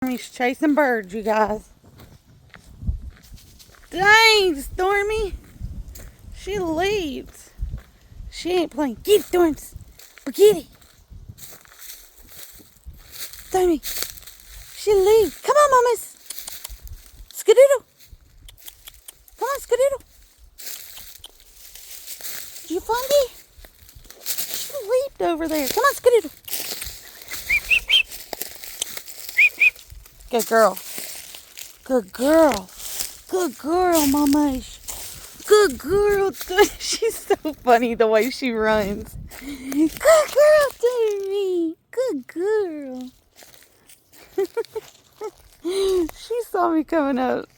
Stormie's chasing birds, you guys. Dang, Stormie. She leaves. She ain't playing. Get it, Storms. Get it. Stormie. She leaves. Come on, mamas. Skadoodle. Come on, Skadoodle. Did you find it? She leaped over there. Come on, Skadoodle. Good girl. Good girl. Good girl, Mama. Good girl. She's so funny the way she runs. Good girl, Stormie. Good girl. She saw me coming up.